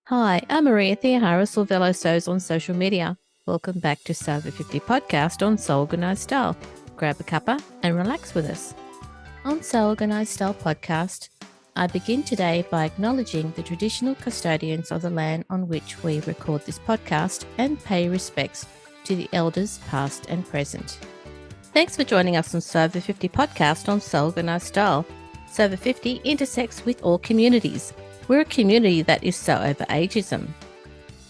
Hi, I'm Maria Theoharis or Velo Sews on social media. Welcome back to SewOver50 podcast on Sew Organised Style. Grab a cuppa and relax with us. On Sew Organised Style podcast, I begin today by acknowledging the traditional custodians of the land on which we record this podcast and pay respects to the elders past and present. Thanks for joining us on SewOver50 podcast on Sew Organised Style. SewOver50 intersects with all communities. We're a community that is so over ageism.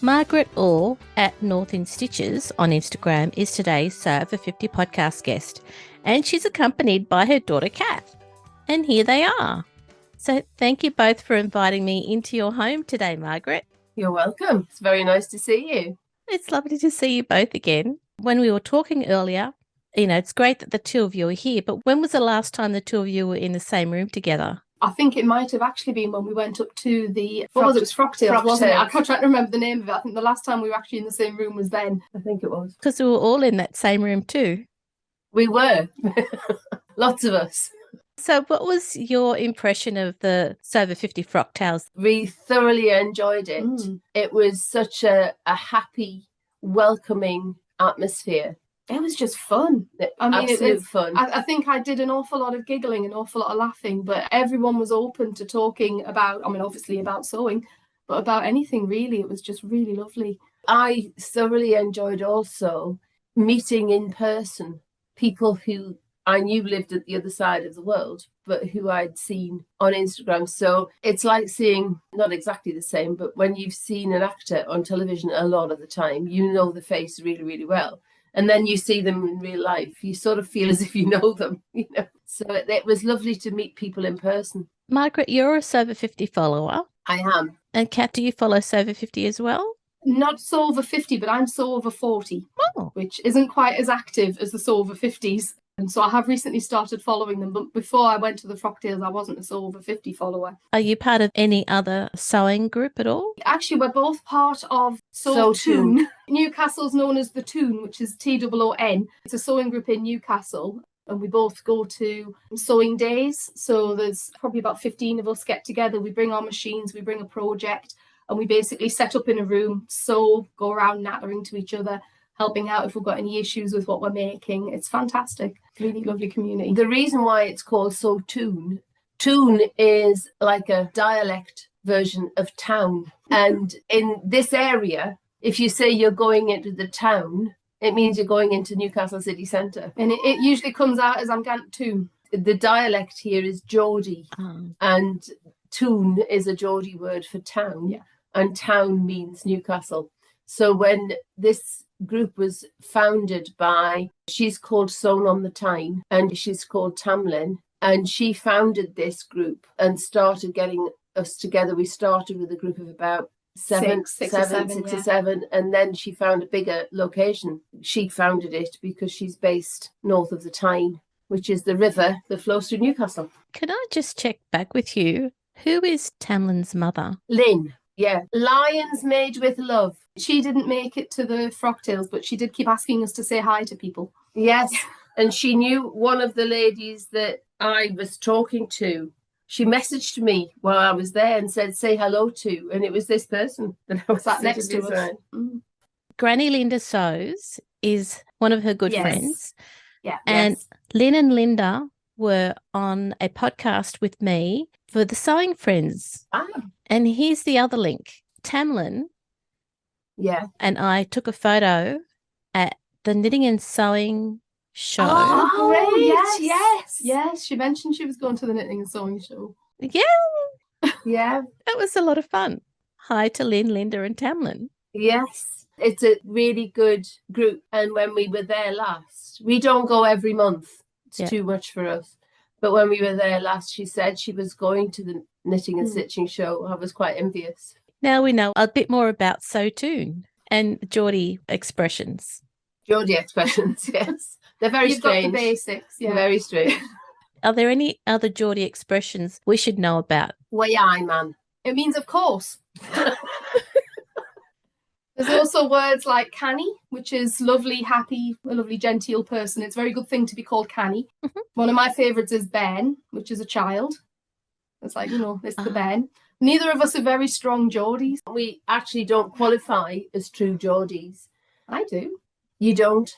Margaret Orr at Northinstitches on Instagram is today's SewOver50 podcast guest, and she's accompanied by her daughter Kat. And here they are. So thank you both for inviting me into your home today, Margaret. You're welcome. It's very nice to see you. It's lovely to see you both again. When we were talking earlier, it's great that the two of you are here, but when was the last time the two of you were in the same room together? I think it might have actually been when we went up to the, It was frocktail, wasn't it? I can't try to remember the name of it. I think the last time we were actually in the same room was then. I think it was. Because we were all in that same room too. We were. Lots of us. So what was your impression of the SewOver50 frocktails? We thoroughly enjoyed it. It was such a happy, welcoming atmosphere. It was just fun. Absolute fun. I think I did an awful lot of giggling, an awful lot of laughing, but everyone was open to talking about, obviously about sewing, but about anything really. It was just really lovely. I thoroughly enjoyed also meeting in person people who I knew lived at the other side of the world, but who I'd seen on Instagram. So it's like seeing, not exactly the same, but when you've seen an actor on television a lot of the time, you know the face really, really well. And then you see them in real life, you sort of feel as if you know them, So it was lovely to meet people in person. Margaret, you're a SewOver50 follower. I am. And Kat, do you follow SewOver50 as well? Not SewOver50, but I'm SewOver40, which isn't quite as active as the SewOver50s. And so I have recently started following them, but before I went to the frocktails, I wasn't a SewOver50 follower. Are you part of any other sewing group at all? Actually, we're both part of SewToon. Newcastle's known as the Toon, which is Toon. It's a sewing group in Newcastle, and we both go to sewing days. So there's probably about 15 of us get together. We bring our machines, we bring a project, and we basically set up in a room, sew, go around nattering to each other, helping out if we've got any issues with what we're making. It's fantastic. Really lovely community. The reason why it's called SewToon, Toon is like a dialect version of town. And in this area, if you say you're going into the town, it means you're going into Newcastle city centre. And it usually comes out as I'm going to Toon. The dialect here is Geordie. And Toon is a Geordie word for town. Yeah. And town means Newcastle. So when this group was founded by, she's called Sewn on the Tyne, and she's called Tamlyn, and she founded this group and started getting us together. We started with a group of about six or seven, and then she found a bigger location. She founded it because she's based north of the Tyne, which is the river that flows through Newcastle. Can I just check back with you? Who is Tamlyn's mother? Lynne. Yeah, Lions Made with Love. She didn't make it to the frocktails, but she did keep asking us to say hi to people. Yes, and she knew one of the ladies that I was talking to. She messaged me while I was there and said, say hello to, and it was this person that I was sat next to us. Granny Linda Sews is one of her good friends. Yeah. And Lynne and Linda were on a podcast with me for the Sewing Friends. And here's the other link. Tamlyn and I took a photo at the Knitting and Sewing show. Oh, great. Yes. She mentioned she was going to the Knitting and Sewing show. Yeah. Yeah. That was a lot of fun. Hi to Lynne, Linda and Tamlyn. Yes. It's a really good group. And when we were there last, we don't go every month. It's too much for us. But when we were there last, she said she was going to the knitting and stitching show. I was quite envious. Now we know a bit more about SewToon and Geordie expressions. Geordie expressions, yes. They're very strange. You've got the basics, yeah. Very strange. Are there any other Geordie expressions we should know about? Way aye, man. It means of course. There's also words like canny, which is lovely, happy, a lovely, genteel person. It's a very good thing to be called canny. One of my favourites is ben, which is a child. It's like, it's the ben. Neither of us are very strong Geordies. We actually don't qualify as true Geordies. I do. You don't.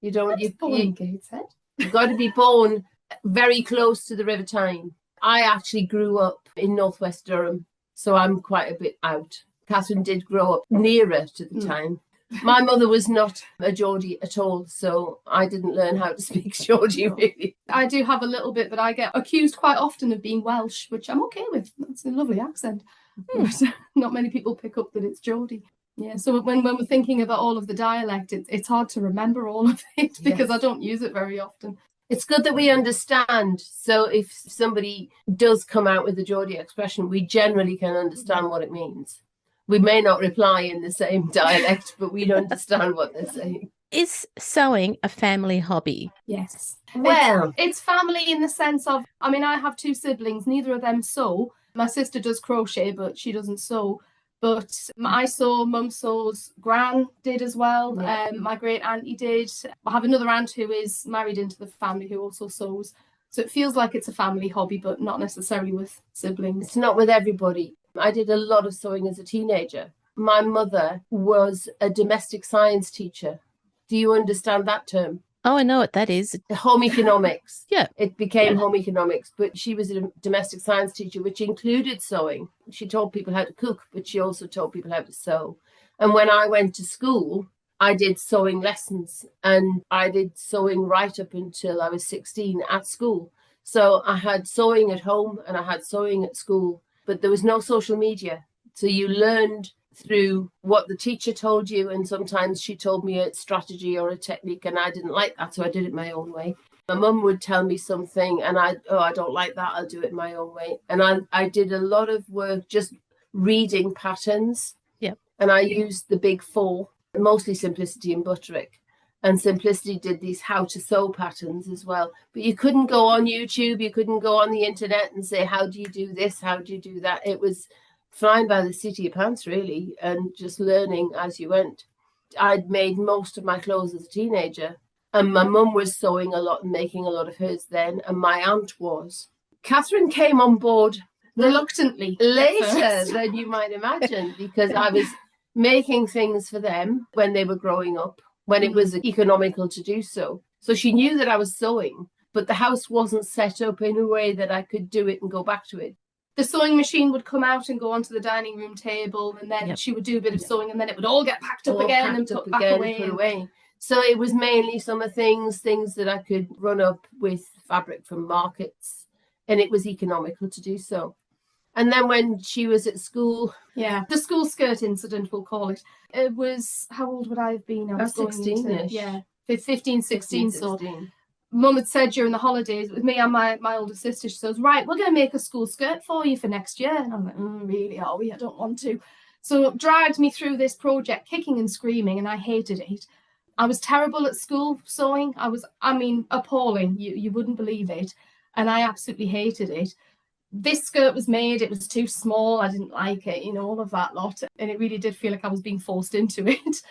You don't. You've got to be born very close to the River Tyne. I actually grew up in northwest Durham, so I'm quite a bit out. Katherine did grow up nearer to the Tyne. My mother was not a Geordie at all, so I didn't learn how to speak Geordie, really. I do have a little bit, but I get accused quite often of being Welsh, which I'm okay with. That's a lovely accent. But not many people pick up that it's Geordie. Yeah, so when we're thinking about all of the dialect, it's hard to remember all of it because I don't use it very often. It's good that we understand. So if somebody does come out with a Geordie expression, we generally can understand what it means. We may not reply in the same dialect, but we understand what they're saying. Is sewing a family hobby? Yes. Well, it's family in the sense of, I mean, I have two siblings, neither of them sew. My sister does crochet, but she doesn't sew. But I sew, Mum sews, Gran did as well. Yeah. My great auntie did. I have another aunt who is married into the family who also sews. So it feels like it's a family hobby, but not necessarily with siblings. It's not with everybody. I did a lot of sewing as a teenager. My mother was a domestic science teacher. Do you understand that term? Oh, I know what that is. Home economics. Yeah. It became home economics, but she was a domestic science teacher, which included sewing. She taught people how to cook, but she also taught people how to sew. And when I went to school, I did sewing lessons, and I did sewing right up until I was 16 at school. So I had sewing at home and I had sewing at school, but there was no social media. So you learned through what the teacher told you, and sometimes she told me a strategy or a technique and I didn't like that, so I did it my own way. My mum would tell me something and I don't like that, I'll do it my own way. And I did a lot of work just reading patterns. Yep. And I used the big four, mostly Simplicity and Butterick. And Simplicity did these how to sew patterns as well. But you couldn't go on YouTube, you couldn't go on the internet and say, how do you do this, how do you do that? It was flying by the seat of your pants, really, and just learning as you went. I'd made most of my clothes as a teenager, and my mum was sewing a lot and making a lot of hers then, and my aunt was. Katherine came on board Reluctantly. later than you might imagine, because I was making things for them when they were growing up, when it was economical to do so. So she knew that I was sewing, but the house wasn't set up in a way that I could do it and go back to it. The sewing machine would come out and go onto the dining room table, and then she would do a bit of sewing, and then it would all get packed up again and put back away. So it was mainly summer things that I could run up with fabric from markets, and it was economical to do so. And then when she was at school... Yeah, the school skirt incident, we'll call it. It was, how old would I have been? I was 16-ish. Yeah, 15, 16. 16. So Mum had said during the holidays with me and my older sister, she says, right, we're going to make a school skirt for you for next year. And I'm like, really, are we? I don't want to. So dragged me through this project, kicking and screaming, and I hated it. I was terrible at school sewing. I mean, appalling. You wouldn't believe it. And I absolutely hated it. This skirt was made, it was too small, I didn't like it, all of that lot. And it really did feel like I was being forced into it.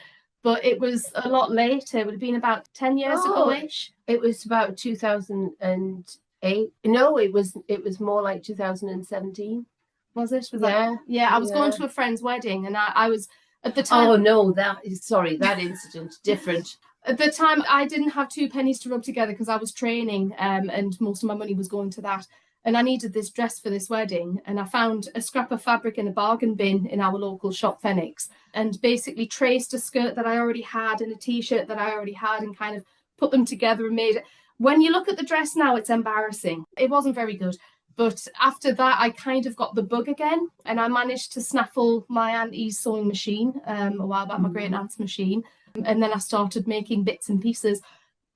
But it was a lot later. It would have been about 10 years ago-ish. It was about 2008. No, it was more like 2017. Was it? Yeah, I was going to a friend's wedding, and I was at the time. Oh no, that incident different. At the time, I didn't have 2 pennies to rub together because I was training, and most of my money was going to that. And I needed this dress for this wedding, and I found a scrap of fabric in a bargain bin in our local shop, Phoenix, and basically traced a skirt that I already had and a t-shirt that I already had and kind of put them together and made it. When you look at the dress now, it's embarrassing. It wasn't very good. But after that, I kind of got the bug again, and I managed to snaffle my auntie's sewing machine a while back, my great aunt's machine. And then I started making bits and pieces.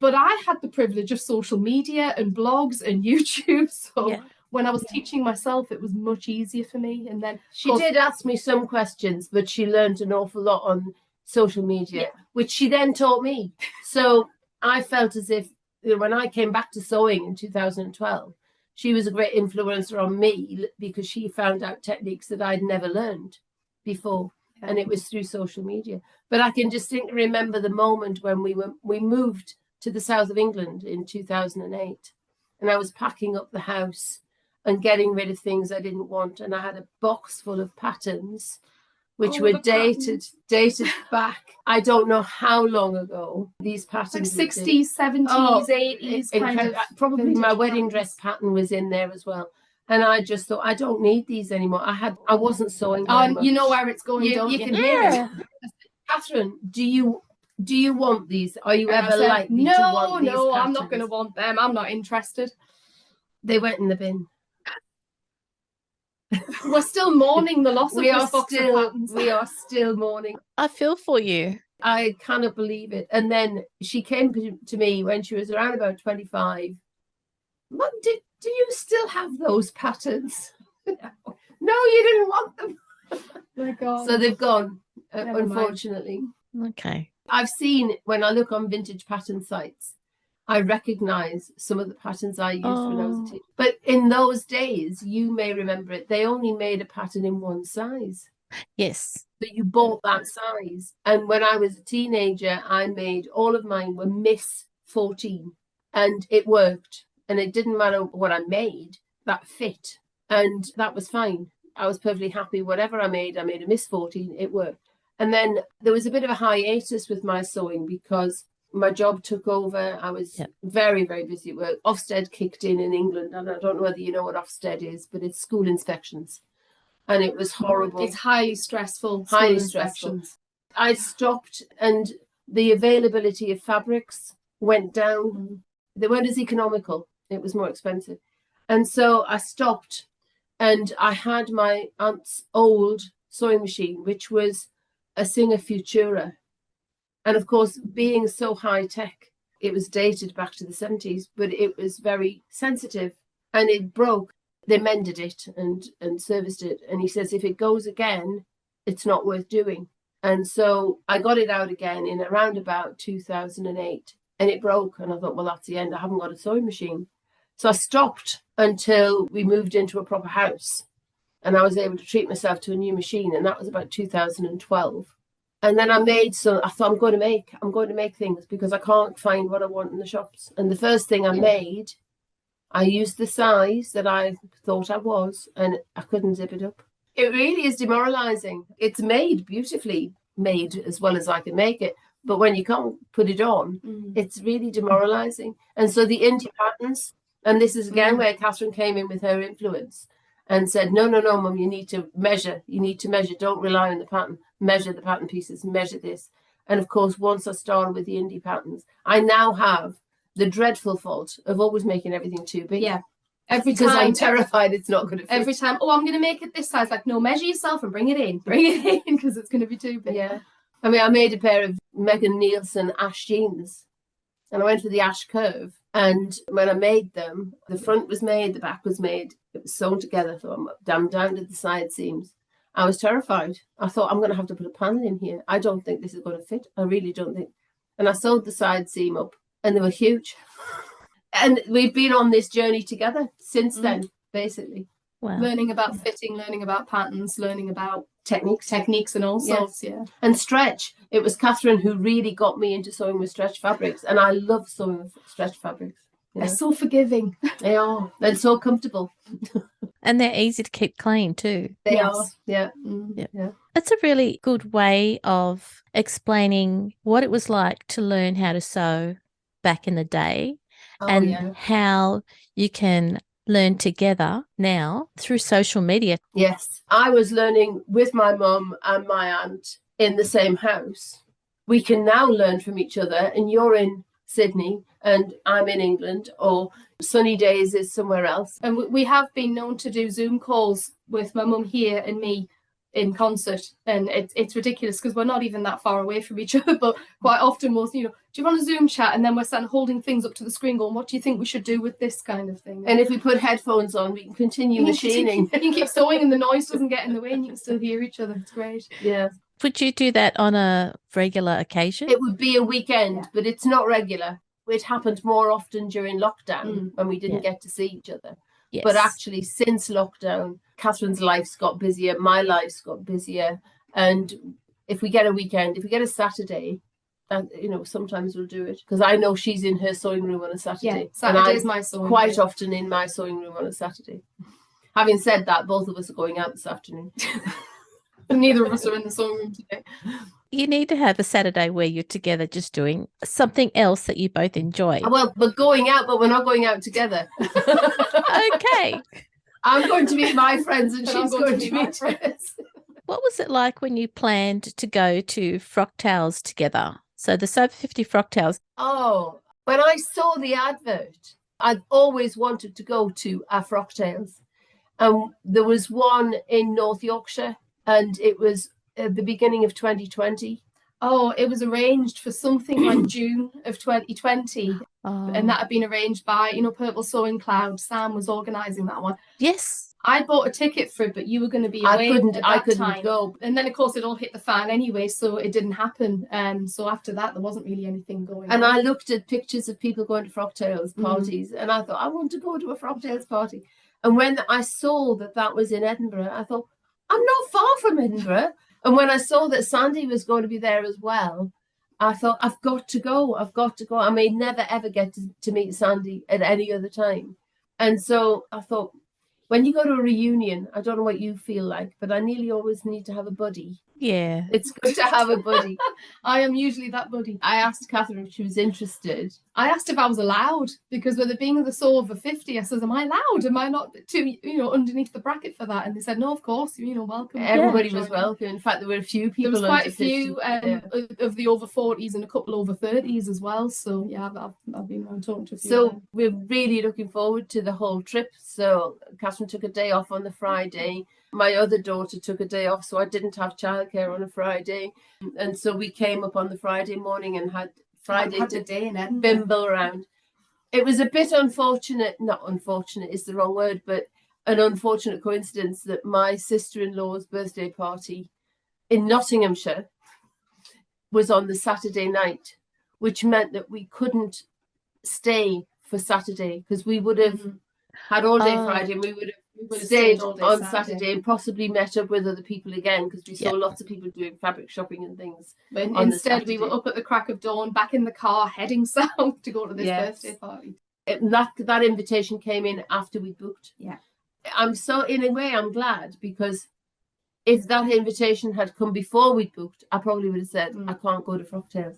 But I had the privilege of social media and blogs and YouTube. So when I was teaching myself, it was much easier for me. And then she did ask me some questions, but she learned an awful lot on social media, which she then taught me. So I felt as if when I came back to sewing in 2012, she was a great influencer on me because she found out techniques that I'd never learned before. And it was through social media. But I can distinctly remember the moment when we moved to the south of England in 2008, and I was packing up the house, and getting rid of things I didn't want. And I had a box full of patterns, which Oh, were the patterns. dated back. I don't know how long ago these Like patterns were 60s, 70s, Oh, 80s kind of. probably my vintage wedding patterns. dress pattern was in there as well. And I just thought, I don't need these anymore. I wasn't sewing very much. You know where it's going, don't You you? can hear it. Katherine, do you want these? Are you And I ever said, likely to want these No, patterns? I'm not going to want them. I'm not interested. They went in the bin. We're still mourning the loss of this box of patterns. We are still mourning. I feel for you. I cannot believe it. And then she came to me when she was around about 25. Mum, do you still have those patterns? No, you didn't want them. My God. So they've gone, Never mind. unfortunately. Okay. I've seen, when I look on vintage pattern sites, I recognise some of the patterns I used when I was a Oh. teenager. But in those days, you may remember it, they only made a pattern in one size. Yes. So you bought that size. And when I was a teenager, I made, all of mine were Miss 14. And it worked. And it didn't matter what I made, that fit. And that was fine. I was perfectly happy. Whatever I made a Miss 14, it worked. And then there was a bit of a hiatus with my sewing because my job took over. I was very, very busy at work. Ofsted kicked in England. And I don't know whether you know what Ofsted is, but it's school inspections. And it was horrible. It's highly stressful. Highly stressful. I stopped, and the availability of fabrics went down. They weren't as economical. It was more expensive. And so I stopped, and I had my aunt's old sewing machine, which was a Singer Futura. And of course, being so high tech, it was dated back to the 70s, but it was very sensitive and it broke. They mended it and serviced it. And he says, if it goes again, it's not worth doing. And so I got it out again in around about 2008 and it broke. And I thought, well, that's the end. I haven't got a sewing machine. So I stopped until we moved into a proper house and I was able to treat myself to a new machine. And that was about 2012. And then I thought I'm going to make things because I can't find what I want in the shops. And the first thing I made, I used the size that I thought I was, and I couldn't zip it up. It really is demoralizing. It's made beautifully, made as well as I can make it. But when you can't put it on, it's really demoralizing. And so the indie patterns, and this is again where Katherine came in with her influence and said, no, Mum, you need to measure. You need to measure. Don't rely on the pattern. Measure the pattern pieces, measure this. And of course, once I started with the indie patterns, I now have the dreadful fault of always making everything too big. Yeah. Every time. Because I'm terrified it's not going to fit. Every time, I'm going to make it this size. Like, no, measure yourself and bring it in. Bring it in because it's going to be too big. Yeah. I mean, I made a pair of Megan Nielsen ash jeans and I went for the ash curve. And when I made them, the front was made, the back was made, it was sewn together. So I'm down to the side seams. I was terrified. I thought, I'm going to have to put a panel in here. I don't think this is going to fit. I really don't think. And I sewed the side seam up and they were huge. And we've been on this journey together since then, basically. Wow. Learning about fitting, learning about patterns, learning about techniques and all sorts, And stretch. It was Katherine who really got me into sewing with stretch fabrics. And I love sewing with stretch fabrics. They're so forgiving. They are. They're so comfortable. And they're easy to keep clean too. They are. Yeah. Yeah. That's a really good way of explaining what it was like to learn how to sew back in the day how you can learn together now through social media. Yes. I was learning with my mum and my aunt in the same house. We can now learn from each other, and you're in Sydney and I'm in England, or sunny days is somewhere else. And we have been known to do Zoom calls with my mum here and me in concert, and it's ridiculous because we're not even that far away from each other, but quite often we'll, do you want a Zoom chat? And then we're sat holding things up to the screen going, what do you think we should do with this kind of thing? And if we put headphones on, we can continue machining. You can keep sewing and the noise doesn't get in the way and you can still hear each other. It's great. Yeah. Would you do that on a regular occasion? It would be a weekend, but it's not regular. It happened more often during lockdown when we didn't get to see each other. Yes. But actually, since lockdown, Katherine's life's got busier, my life's got busier. And if we get a weekend, if we get a Saturday, And, sometimes we'll do it because I know she's in her sewing room on a Saturday. Yeah, Saturday and is my sewing quite day. often in my sewing room on a Saturday. Having said that, both of us are going out this afternoon. Neither of us are in the sewing room today. You need to have a Saturday where you're together just doing something else that you both enjoy. Well, but going out, but we're not going out together. Okay. I'm going to meet my friends and And she's I'm going to meet my hers. What was it like when you planned to go to Frocktails together? So the SewOver50 Frocktails. Oh, when I saw the advert, I'd always wanted to go to a Frocktails. There was one in North Yorkshire, and it was at the beginning of 2020. Oh, it was arranged for something like June of 2020. Oh. And that had been arranged by, Purple Sewing Cloud. Sam was organising that one. Yes. I bought a ticket for it, but you were going to be away I couldn't time. go. And then, of course, it all hit the fan anyway, so it didn't happen. So after that, there wasn't really anything going on. And I looked at pictures of people going to Frocktails parties, and I thought, I want to go to a Frocktails party. And when I saw that was in Edinburgh, I thought, I'm not far from Edinburgh. And when I saw that Sandy was going to be there as well, I thought, I've got to go. I may never, ever get to meet Sandy at any other time. And so I thought, when you go to a reunion, I don't know what you feel like, but I nearly always need to have a buddy. Yeah. It's good to have a buddy. I am usually that buddy. I asked Katherine if she was interested. I asked if I was allowed, because with it being the SewOver50, I said, am I allowed? Am I not too, underneath the bracket for that? And they said, no, of course, welcome. Everybody was welcome. In fact, there were a few people. There was quite a few of the over 40s and a couple over 30s as well. So yeah, I've been around talking to a few. So we're really looking forward to the whole trip. So Katherine took a day off on the Friday. My other daughter took a day off, so I didn't have childcare on a Friday. And so we came up on the Friday morning and had Friday a day in Edinburgh. bimble around. It was a bit unfortunate, not unfortunate is the wrong word, but an unfortunate coincidence that my sister-in-law's birthday party in Nottinghamshire was on the Saturday night, which meant that we couldn't stay for Saturday because we would have had all day Friday and we would have stayed on Saturday and possibly met up with other people again because we saw lots of people doing fabric shopping and things. But instead, we were up at the crack of dawn, back in the car, heading south to go to this birthday party. That invitation came in after we booked. Yeah. In a way, I'm glad because if that invitation had come before we booked, I probably would have said, I can't go to Frocktails.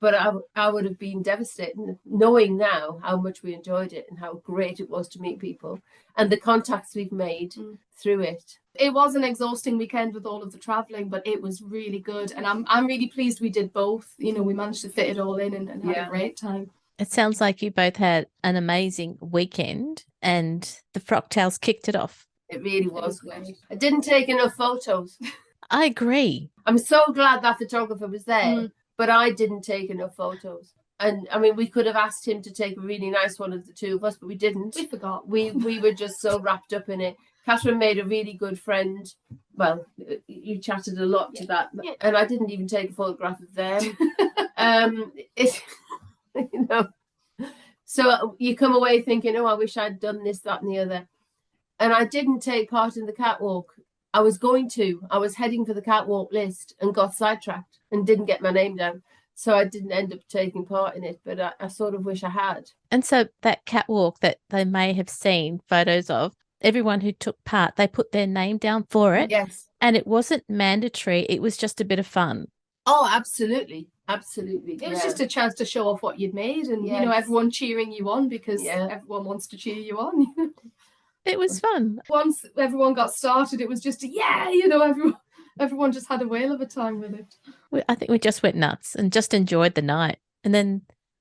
But I would have been devastated knowing now how much we enjoyed it and how great it was to meet people and the contacts we've made through it. It was an exhausting weekend with all of the travelling, but it was really good. And I'm really pleased we did both. We managed to fit it all in and had a great time. It sounds like you both had an amazing weekend and the Frocktails kicked it off. It really was great. I didn't take enough photos. I agree. I'm so glad that photographer was there. But I didn't take enough photos. And I mean, we could have asked him to take a really nice one of the two of us, but we didn't. We forgot. We were just so wrapped up in it. Katherine made a really good friend. Well, you chatted a lot to that. Yeah. And I didn't even take a photograph of them. So you come away thinking, I wish I'd done this, that, and the other. And I didn't take part in the catwalk. I was heading for the catwalk list and got sidetracked and didn't get my name down. So I didn't end up taking part in it, but I sort of wish I had. And so that catwalk that they may have seen photos of, everyone who took part, they put their name down for it. Yes. And it wasn't mandatory. It was just a bit of fun. Oh, absolutely. Absolutely. It was just a chance to show off what you'd made and, everyone cheering you on because everyone wants to cheer you on. It was fun. Once everyone got started, it was just everyone just had a whale of a time with it. I think we just went nuts and just enjoyed the night. And then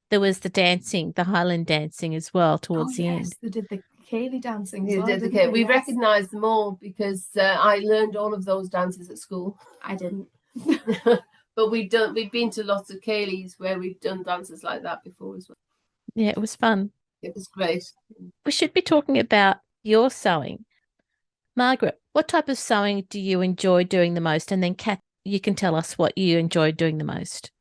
there was the dancing, the Highland dancing as well towards the end. They did the Cayley dancing as well. Did the we recognised them all because I learned all of those dances at school. I didn't. But we've been to lots of Cayleys where we've done dances like that before as well. Yeah, it was fun. It was great. We should be talking about your sewing. Margaret, what type of sewing do you enjoy doing the most? And then Kat, you can tell us what you enjoy doing the most.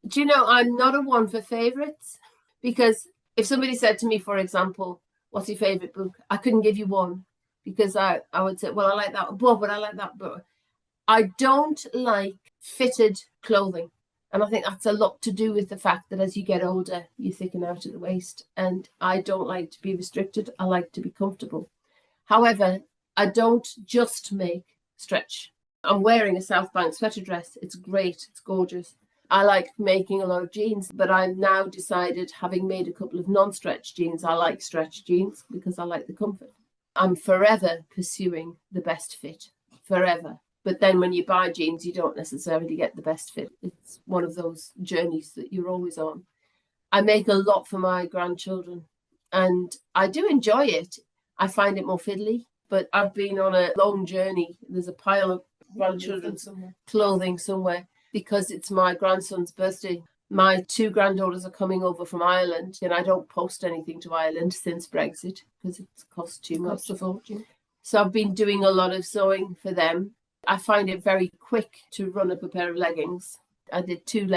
Do you know, I'm not a one for favourites because if somebody said to me, for example, what's your favourite book? I couldn't give you one because I would say, well, I like that book, but I like that book. I don't like fitted clothing. And I think that's a lot to do with the fact that as you get older, you thicken out at the waist. And I don't like to be restricted. I like to be comfortable. However, I don't just make stretch. I'm wearing a South Bank sweater dress. It's great. It's gorgeous. I like making a lot of jeans, but I've now decided, having made a couple of non-stretch jeans, I like stretch jeans because I like the comfort. I'm forever pursuing the best fit, forever. But then when you buy jeans, you don't necessarily get the best fit. It's one of those journeys that you're always on. I make a lot for my grandchildren, and I do enjoy it. I find it more fiddly, but I've been on a long journey. There's a pile of grandchildren's clothing somewhere because it's my grandson's birthday. My 2 granddaughters are coming over from Ireland, and I don't post anything to Ireland since Brexit because it costs too much. Costs a fortune. So I've been doing a lot of sewing for them. I find it very quick to run up a pair of leggings. I did 2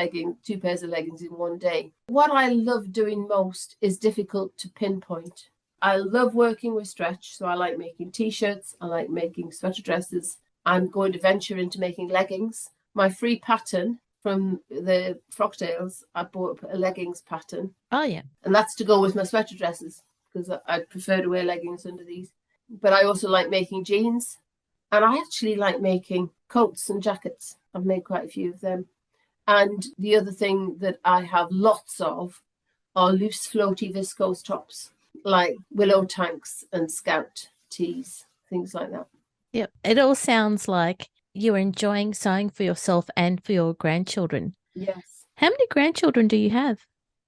pairs of leggings in one day. What I love doing most is difficult to pinpoint. I love working with stretch, so I like making t-shirts, I like making sweater dresses. I'm going to venture into making leggings. My free pattern from the frocktails, I bought a leggings pattern. Oh, yeah. And that's to go with my sweater dresses because I prefer to wear leggings under these. But I also like making jeans, and I actually like making coats and jackets. I've made quite a few of them. And the other thing that I have lots of are loose floaty viscose tops, like willow tanks and scout tees, things like that. Yep. It all sounds like you're enjoying sewing for yourself and for your grandchildren. Yes. How many grandchildren do you have?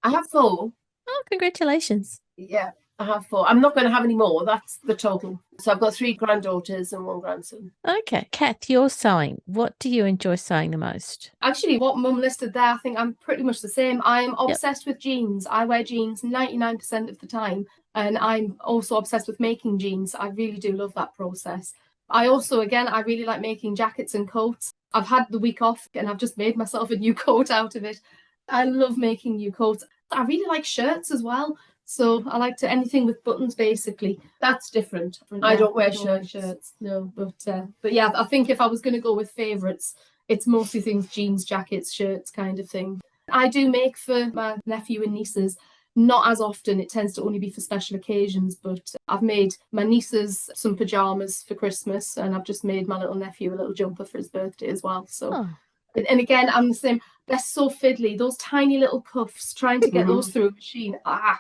I have 4. Oh, congratulations. Yeah, I have 4. I'm not going to have any more. That's the total. So I've got 3 granddaughters and 1 grandson. Okay. Kath, you're sewing. What do you enjoy sewing the most? Actually, what Mum listed there, I think I'm pretty much the same. I'm obsessed with jeans. I wear jeans 99% of the time. And I'm also obsessed with making jeans. I really do love that process. I also, again, I really like making jackets and coats. I've had the week off and I've just made myself a new coat out of it. I love making new coats. I really like shirts as well. So I like to anything with buttons, basically. That's different. Yeah, I don't wear shirts. No, but yeah, I think if I was going to go with favourites, it's mostly things jeans, jackets, shirts kind of thing. I do make for my nephew and nieces. Not as often, it tends to only be for special occasions, but I've made my nieces some pyjamas for Christmas, and I've just made my little nephew a little jumper for his birthday as well. So, and again, I'm the same. They're so fiddly, those tiny little cuffs, trying to get those through a machine. I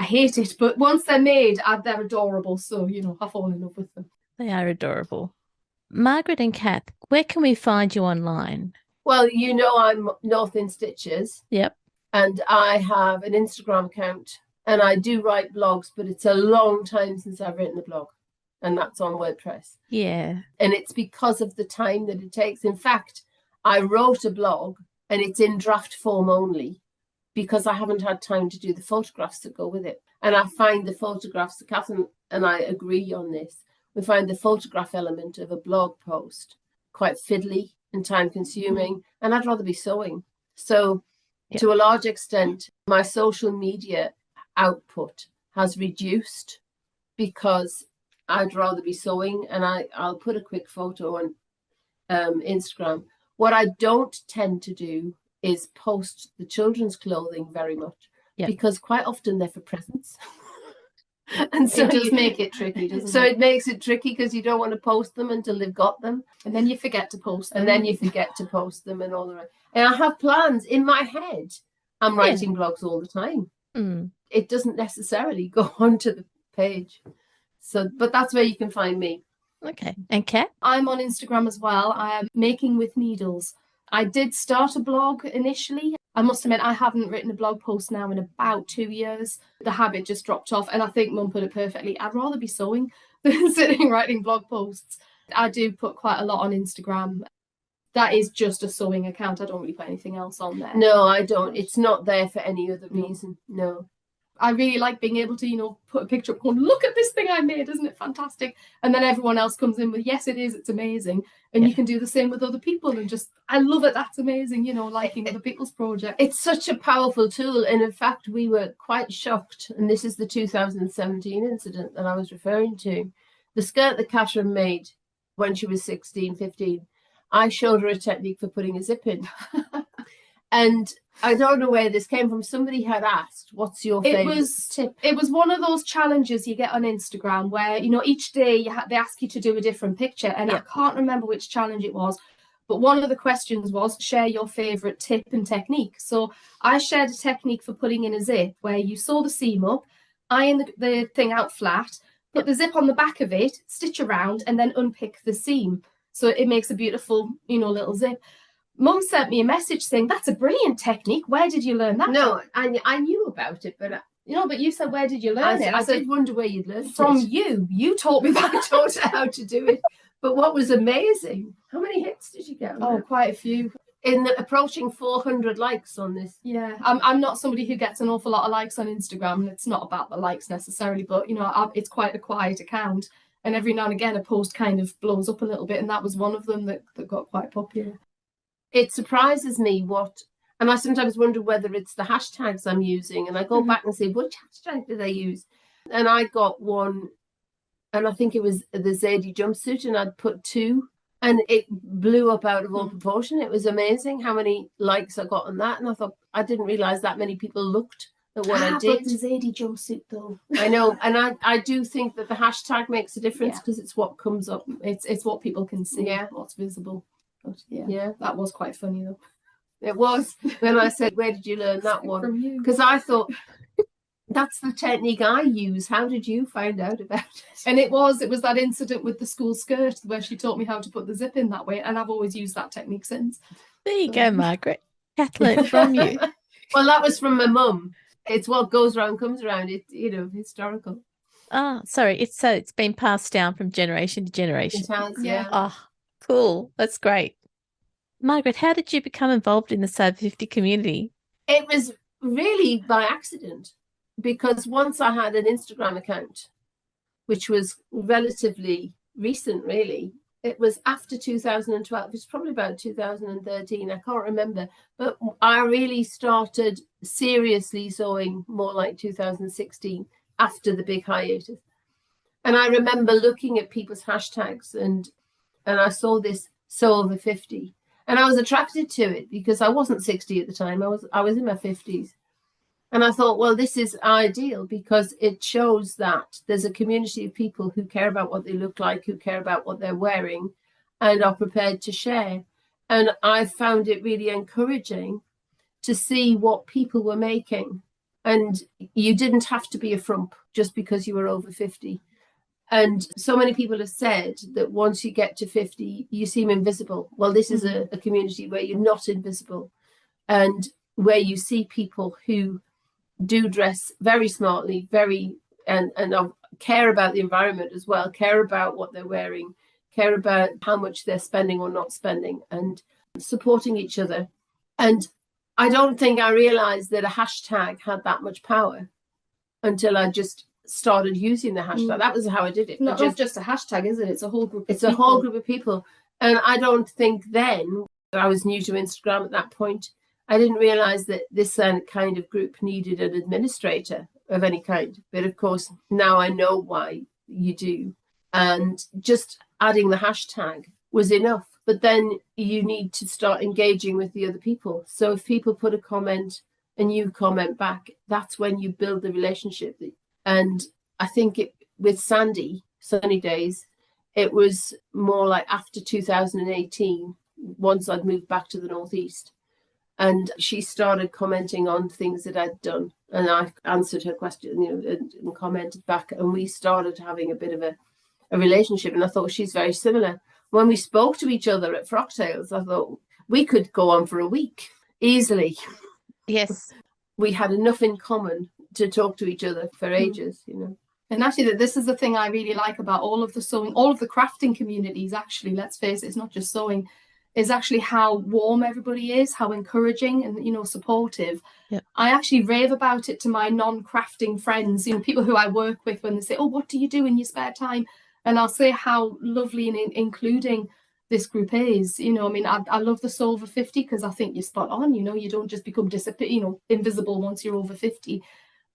hate it, but once they're made, they're adorable. So, I fall in love with them. They are adorable. Margaret and Kat, where can we find you online? Well, I'm Northinstitches. Yep. And I have an Instagram account, and I do write blogs, but it's a long time since I've written a blog, and that's on WordPress. Yeah. And it's because of the time that it takes. In fact, I wrote a blog, and it's in draft form only because I haven't had time to do the photographs that go with it. And I find the photographs, Katherine and I agree on this, we find the photograph element of a blog post quite fiddly and time-consuming, and I'd rather be sewing. So to a large extent, my social media output has reduced because I'd rather be sewing, and I'll put a quick photo on Instagram. What I don't tend to do is post the children's clothing very much because quite often they're for presents. And so it does make it tricky, doesn't it? So it makes it tricky because you don't want to post them until they've got them. And then you forget to post them. And then you forget to post them and all the rest. And I have plans in my head. I'm writing blogs all the time. It doesn't necessarily go onto the page. So, but that's where you can find me. Okay. And Kat? I'm on Instagram as well. I am Makingwithneedles. I did start a blog initially. I must admit, I haven't written a blog post now in about 2 years. The habit just dropped off. And I think Mum put it perfectly. I'd rather be sewing than sitting writing blog posts. I do put quite a lot on Instagram. That is just a sewing account. I don't really put anything else on there. No, I don't. It's not there for any other reason. No. I really like being able to, put a picture up going, look at this thing I made, isn't it fantastic? And then everyone else comes in with, yes, it is, it's amazing. And you can do the same with other people and just, I love it, that's amazing, liking other people's projects. It's such a powerful tool. And in fact, we were quite shocked. And this is the 2017 incident that I was referring to. The skirt that Katherine made when she was 16, 15, I showed her a technique for putting a zip in. And I don't know where this came from. Somebody had asked, what's your favourite tip? It was one of those challenges you get on Instagram where, you know, each day they ask you to do a different picture. And I can't remember which challenge it was. But one of the questions was, share your favourite tip and technique. So I shared a technique for putting in a zip where you sew the seam up, iron the thing out flat, put the zip on the back of it, stitch around, and then unpick the seam. So it makes a beautiful, you know, little zip. Mum sent me a message saying, that's a brilliant technique. Where did you learn that? No, I knew about it, but... but you said, where did you learn it? I did wonder where you'd learned it. From you. You taught me that. I taught her how to do it. But what was amazing, how many hits did you get? Oh, quite a few. Approaching 400 likes on this. Yeah, I'm not somebody who gets an awful lot of likes on Instagram. It's not about the likes necessarily, but, you know, it's quite a quiet account. And every now and again, a post kind of blows up a little bit. And that was one of them that got quite popular. It surprises me and I sometimes wonder whether it's the hashtags I'm using. And I go back and say, which hashtag did I use? And I got one, and I think it was the Zadie jumpsuit, and I'd put 2, and it blew up out of all proportion. It was amazing how many likes I got on that. And I thought, I didn't realise that many people looked at what I did. But the Zadie jumpsuit, though. I know. And I do think that the hashtag makes a difference because it's what comes up. It's what people can see, what's visible. But yeah, that was quite funny, though. It was. When I said, where did you learn that one? From you. Because I thought, that's the technique I use. How did you find out about it? And it was that incident with the school skirt where she taught me how to put the zip in that way. And I've always used that technique since. There you go, Margaret. Katherine, from you. Well, that was from my mum. It's what goes around comes around. It's, you know, historical. Oh, sorry. It's been passed down from generation to generation. It has, yeah. Oh, cool. That's great. Margaret, how did you become involved in the SewOver50 community? It was really by accident, because once I had an Instagram account, which was relatively recent, really. It was after 2012. It's probably about 2013. I can't remember. But I really started seriously sewing more like 2016 after the big hiatus. And I remember looking at people's hashtags and I saw this SewOver50. And I was attracted to it because I wasn't 60 at the time. I was in my 50s. And I thought, well, this is ideal because it shows that there's a community of people who care about what they look like, who care about what they're wearing, and are prepared to share. And I found it really encouraging to see what people were making. And you didn't have to be a frump just because you were over 50. And so many people have said that once you get to 50, you seem invisible. Well, this is a community where you're not invisible, and where you see people who do dress very smartly, and care about the environment as well, care about what they're wearing, care about how much they're spending or not spending, and supporting each other. And I don't think I realized that a hashtag had that much power until I just started using the hashtag. That was how I did it. Not just a hashtag, is it? It's a whole group of people. It's a whole group of people. And I don't think then, I was new to Instagram at that point, I didn't realize that this kind of group needed an administrator of any kind. But of course, now I know why you do. And just adding the hashtag was enough. But then you need to start engaging with the other people. So if people put a comment and you comment back, that's when you build the relationship. And I think with Sunny Days, it was more like after 2018, once I'd moved back to the Northeast. And she started commenting on things that I'd done. And I answered her question, and commented back. And we started having a bit of a relationship. And I thought, she's very similar. When we spoke to each other at Frocktails, I thought we could go on for a week easily. Yes. We had enough in common to talk to each other for ages, And actually, this is the thing I really like about all of the sewing, all of the crafting communities, actually, let's face it, it's not just sewing, is actually how warm everybody is, how encouraging and, supportive. Yep. I actually rave about it to my non-crafting friends, people who I work with, when they say, oh, what do you do in your spare time? And I'll say how lovely and including this group is. I love the SewOver50 because I think you're spot on. You don't just become invisible once you're over 50.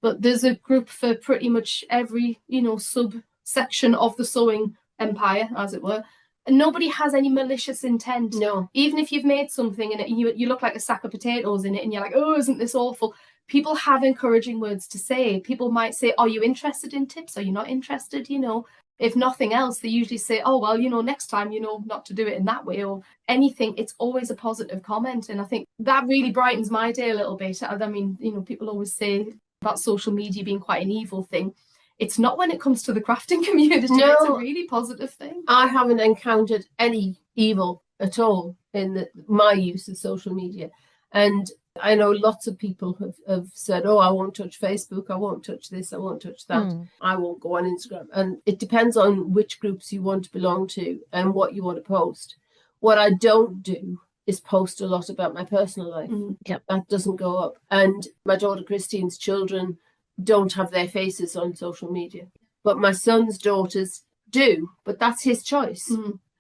But there's a group for pretty much every, subsection of the sewing empire, as it were. And nobody has any malicious intent. No. Even if you've made something and you look like a sack of potatoes in it and you're like, oh, isn't this awful? People have encouraging words to say. People might say, are you interested in tips? Are you not interested? You know, if nothing else, they usually say, oh, well, you know, next time, you know, not to do it in that way or anything. It's always a positive comment. And I think that really brightens my day a little bit. I mean, you know, people always say about social media being quite an evil thing. It's not when it comes to the crafting community. No, it's a really positive thing. I haven't encountered any evil at all in my use of social media. And I know lots of people have said, oh, I won't touch Facebook. I won't touch this. I won't touch that. I won't go on Instagram. And it depends on which groups you want to belong to and what you want to post. What I don't do is post a lot about my personal life. Yep. That doesn't go up. And my daughter Christine's children don't have their faces on social media, but my son's daughters do, but that's his choice.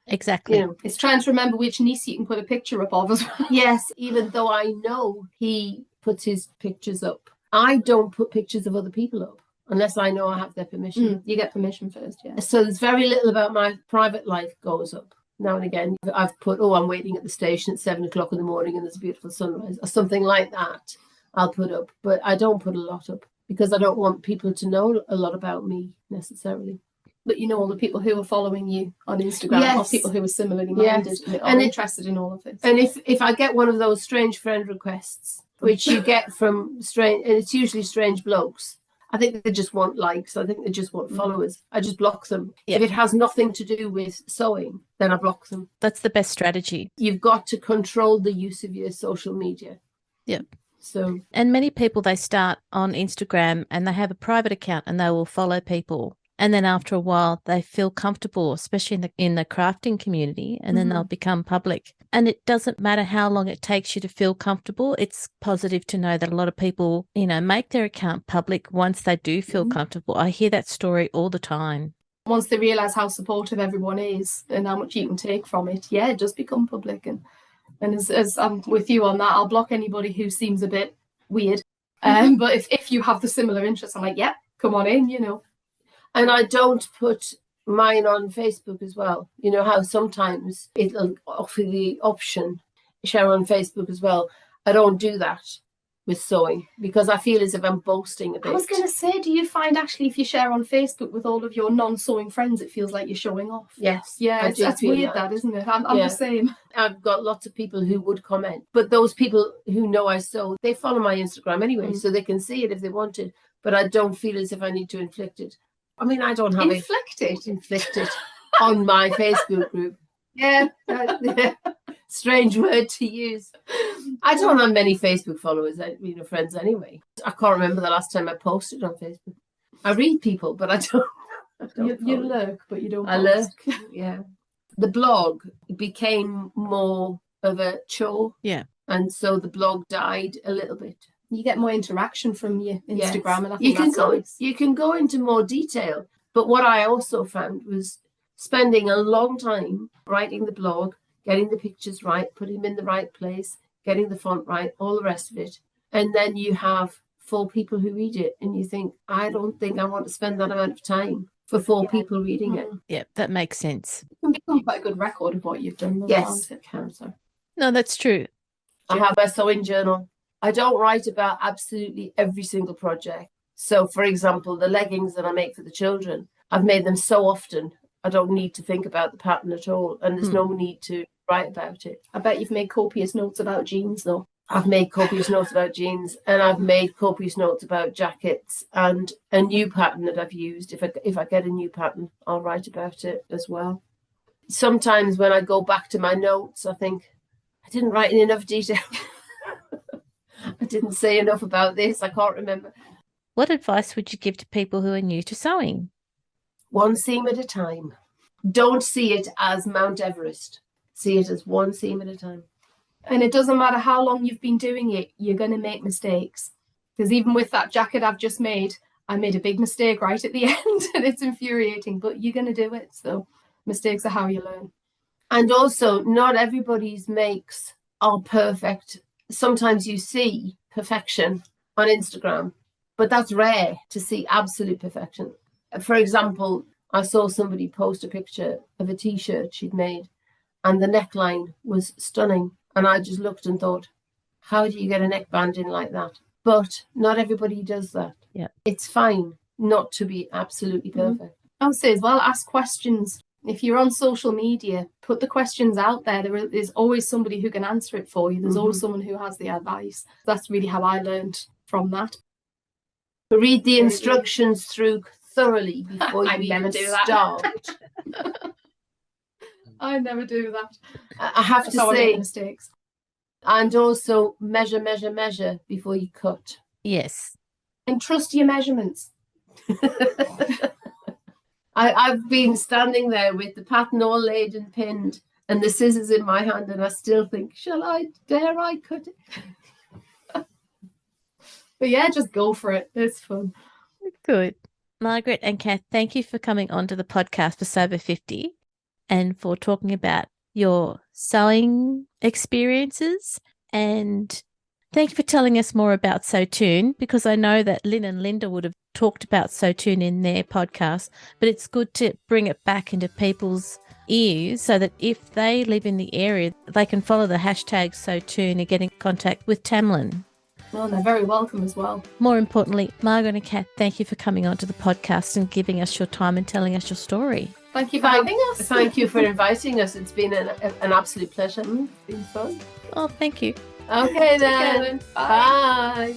Exactly. You know, it's trying to remember which niece you can put a picture up of as well. Yes, even though I know he puts his pictures up. I don't put pictures of other people up unless I know I have their permission. You get permission first, yeah. So there's very little about my private life goes up. Now and again, I've put, oh, I'm waiting at the station at 7 o'clock in the morning and there's a beautiful sunrise or something like that. I'll put up, but I don't put a lot up, because I don't want people to know a lot about me necessarily. But you know, all the people who are following you on Instagram or people who are similarly minded and interested in all of this. And if I get one of those strange friend requests, which you get from strange, and it's usually strange blokes, I think they just want likes. I think they just want followers. I just block them. If it has nothing to do with sewing, then I block them. That's the best strategy. You've got to control the use of your social media. Yep. So, and many people, they start on Instagram and they have a private account and they will follow people. And then after a while, they feel comfortable, especially in the crafting community, and then they'll become public. And it doesn't matter how long it takes you to feel comfortable. It's positive to know that a lot of people, you know, make their account public once they do feel comfortable. I hear that story all the time. Once they realise how supportive everyone is and how much you can take from it, it does become public. And as I'm with you on that, I'll block anybody who seems a bit weird. But if you have the similar interests, I'm like, come on in, you know. And I don't put mine on Facebook as well. You know how sometimes it'll offer the option, share on Facebook as well. I don't do that with sewing because I feel as if I'm boasting a bit. I was going to say, do you find actually if you share on Facebook with all of your non-sewing friends, it feels like you're showing off? Yes. Yeah, that's weird, that, isn't it? I'm the same. I've got lots of people who would comment, but those people who know I sew, they follow my Instagram anyway, so they can see it if they wanted, but I don't feel as if I need to inflict it. I mean, I don't have inflicted on my Facebook group. Yeah. Strange word to use. I don't have many Facebook followers, friends anyway. I can't remember the last time I posted on Facebook. I read people, but I don't. You lurk, but you don't. I lurk, yeah. The blog became more of a chore. Yeah. And so the blog died a little bit. You get more interaction from your Instagram, and I think you can go into more detail. But what I also found was spending a long time writing the blog, getting the pictures right, putting them in the right place, getting the font right, all the rest of it. And then you have 4 people who read it, and you think, I don't think I want to spend that amount of time for 4 people reading it. Yeah, that makes sense. It can become quite a good record of what you've done. Yes, it can. No, that's true. I have a sewing journal. I don't write about absolutely every single project. So, for example, the leggings that I make for the children, I've made them so often, I don't need to think about the pattern at all. And there's no need to write about it. I bet you've made copious notes about jeans, though. I've made copious notes about jeans, and I've made copious notes about jackets and a new pattern that I've used. If I get a new pattern, I'll write about it as well. Sometimes when I go back to my notes, I think, I didn't write in enough detail. I didn't say enough about this. I can't remember. What advice would you give to people who are new to sewing? 1 seam at a time. Don't see it as Mount Everest. See it as 1 seam at a time. And it doesn't matter how long you've been doing it, you're going to make mistakes. Because even with that jacket I've just made, I made a big mistake right at the end, and it's infuriating, but you're going to do it. So mistakes are how you learn. And also, not everybody's makes are perfect. Sometimes you see perfection on Instagram, but that's rare to see absolute perfection. For example, I saw somebody post a picture of a t-shirt she'd made, and the neckline was stunning. And I just looked and thought, how do you get a neckband in like that? But not everybody does that. Yeah. It's fine not to be absolutely perfect. I would say as well, ask questions. If you're on social media, put the questions out there. There is always somebody who can answer it for you. There's always someone who has the advice. That's really how I learned from that. Read the instructions through thoroughly before you even start. I never do that. I have That's to how I say, make mistakes. and also measure before you cut. Yes. And trust your measurements. I've been standing there with the pattern all laid and pinned and the scissors in my hand, and I still think, dare I cut it? But yeah, just go for it. It's fun. Good. Margaret and Kat, thank you for coming onto the podcast for SewOver50 and for talking about your sewing experiences. And thank you for telling us more about SewToon, because I know that Lynne and Linda would have talked about SewToon in their podcast, but it's good to bring it back into people's ears so that if they live in the area, they can follow the hashtag SewToon and get in contact with Tamlyn. Well, they're very welcome as well. More importantly, Margaret and Kat, thank you for coming onto the podcast and giving us your time and telling us your story. Thank you for having us. Thank you for inviting us. It's been an absolute pleasure. It's been fun. Oh, thank you. Okay then. Bye.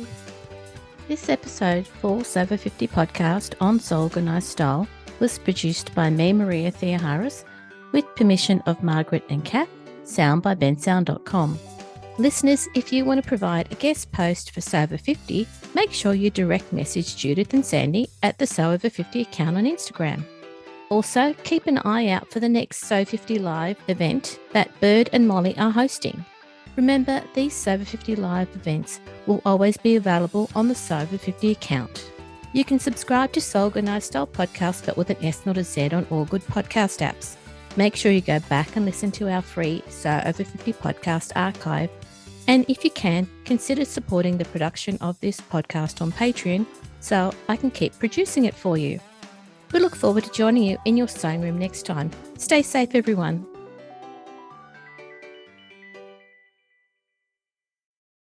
This episode for SewOver50 podcast on Sew Organised Style was produced by me, Maria Theoharis, with permission of Margaret and Kat, sound by bensound.com. Listeners, if you want to provide a guest post for SewOver50, make sure you direct message Judith and Sandy at the SewOver50 account on Instagram. Also, keep an eye out for the next Sew50 Live event that Bird and Molly are hosting. Remember, these SewOver50 Live events will always be available on the SewOver50 account. You can subscribe to Sew Organised Style podcast, but with an S, not a Z, on all good podcast apps. Make sure you go back and listen to our free SewOver50 podcast archive. And if you can, consider supporting the production of this podcast on Patreon so I can keep producing it for you. We look forward to joining you in your sewing room next time. Stay safe, everyone.